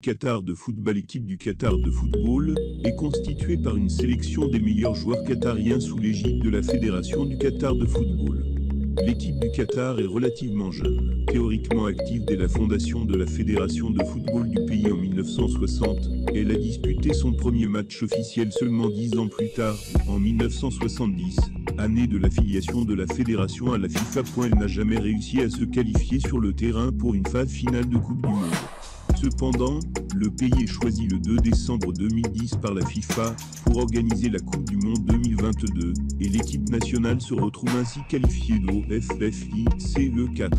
Qatar de football. L'équipe du Qatar de football est constituée par une sélection des meilleurs joueurs qatariens sous l'égide de la Fédération du Qatar de football. L'équipe du Qatar est relativement jeune, théoriquement active dès la fondation de la Fédération de football du pays en 1960. Elle a disputé son premier match officiel seulement 10 ans plus tard, en 1970, année de l'affiliation de la fédération à la FIFA. Elle n'a jamais réussi à se qualifier sur le terrain pour une phase finale de Coupe du Monde. Cependant, le pays est choisi le 2 décembre 2010 par la FIFA pour organiser la Coupe du Monde 2022 et l'équipe nationale se retrouve ainsi qualifiée au FFICE4.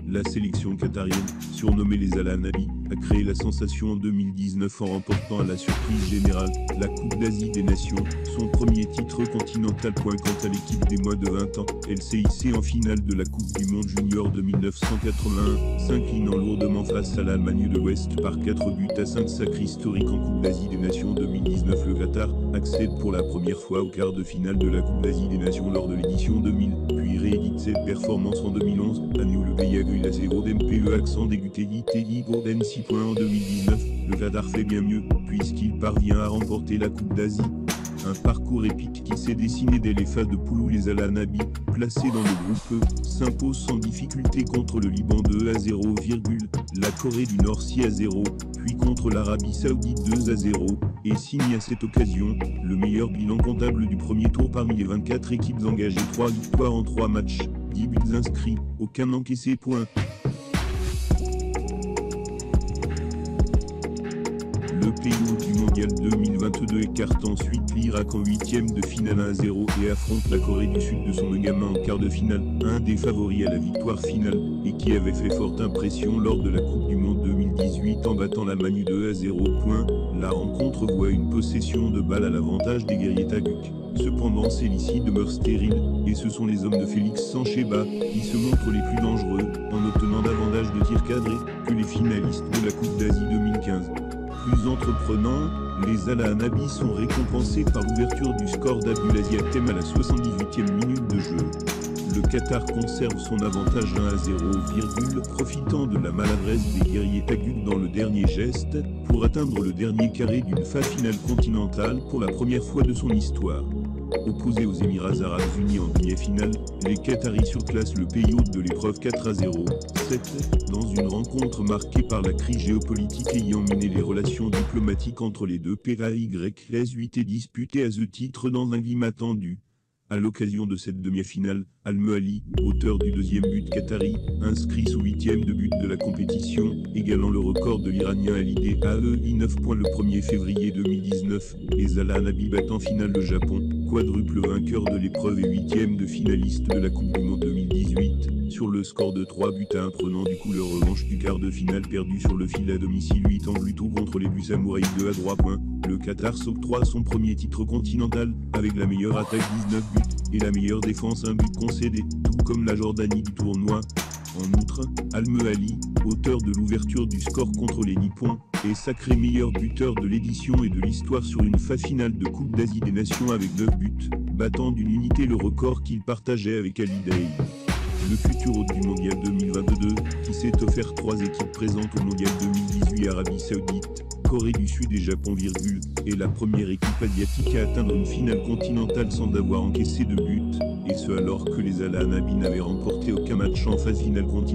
La sélection qatarienne, surnommée les Al Ahly, a créé la sensation en 2019 en remportant à la surprise générale la Coupe d'Asie des Nations, son premier titre continental. Quant à l'équipe des moins de 20 ans, elle s'est hissée en finale de la Coupe du Monde Junior de 1981, s'inclinant lourdement face à l'Allemagne de l'Ouest par 4-5. Sacre historique en Coupe d'Asie des Nations 2019. Le Qatar accède pour la première fois au quart de finale de la Coupe d'Asie des Nations lors de l'édition 2000, puis réédite cette performance en 2011, année où le pays accueille la CODMPE accent déguté ITI Golden 6 points en 2019. Le Qatar fait bien mieux, puisqu'il parvient à remporter la Coupe d'Asie. Un parcours épique qui s'est dessiné dès les phases de poule où les Al Ahly, placés dans le groupe E, s'imposent sans difficulté contre le Liban 2-0, la Corée du Nord 6-0, puis contre l'Arabie Saoudite 2-0, et signe à cette occasion le meilleur bilan comptable du premier tour parmi les 24 équipes engagées. 3 victoires en 3 matchs, 10 buts inscrits, aucun encaissé. Le pays hôte du mondial 2022 écarte ensuite l'Irak en 8e de finale 1-0 et affronte la Corée du Sud de son gamin en quart de finale, un des favoris à la victoire finale, et qui avait fait forte impression lors de la Coupe du Monde 2018 en battant l'Allemagne 2-0. La rencontre voit une possession de balle à l'avantage des guerriers Tagouk. Cependant, celle-ci demeure stérile, et ce sont les hommes de Félix Sancheba qui se montrent les plus dangereux, en obtenant davantage de tirs cadrés que les finalistes de la Coupe d'Asie 2015. Plus entreprenants, les Al Ahly sont récompensés par l'ouverture du score d'Abdulaziz Atem à la 78e minute de jeu. Le Qatar conserve son avantage 1-0, profitant de la maladresse des guerriers Tagouk dans le dernier geste, pour atteindre le dernier carré d'une phase finale continentale pour la première fois de son histoire. Opposés aux Émirats Arabes Unis en demi-finale, les Qataris surclassent le pays hôte de l'épreuve 4-0, dans une rencontre marquée par la crise géopolitique ayant miné les relations diplomatiques entre les deux pays. Les 8 est disputé à ce titre dans un climat tendu. À l'occasion de cette demi-finale, Al-Muali, auteur du deuxième but qatari, inscrit son 8e de but de la compétition, égalant le record de l'Iranien Halidé AEI 9 points le 1er février 2019, et Al Ahly bat en finale le Japon, quadruple vainqueur de l'épreuve et 8e de finaliste de la Coupe du Monde 2018, sur le score de 3-1, prenant du coup leur revanche du quart de finale perdu sur le fil à domicile 8 angles tout contre les Buts Samouraïs 2-3. Le Qatar s'octroie son premier titre continental, avec la meilleure attaque 19 buts, et la meilleure défense 1 but concédé, tout comme la Jordanie du tournoi. En outre, Al-Muali, auteur de l'ouverture du score contre les Nippons, est sacré meilleur buteur de l'édition et de l'histoire sur une phase finale de Coupe d'Asie des Nations avec 9 buts, battant d'une unité le record qu'il partageait avec Ali Daei. Le futur hôte du Mondial 2022, qui s'est offert 3 équipes présentes au Mondial 2018 Arabie Saoudite, Corée du Sud et Japon, est la première équipe asiatique à atteindre une finale continentale sans avoir encaissé de but, et ce alors que les Al Ahly n'avaient remporté aucun match en phase finale continentale.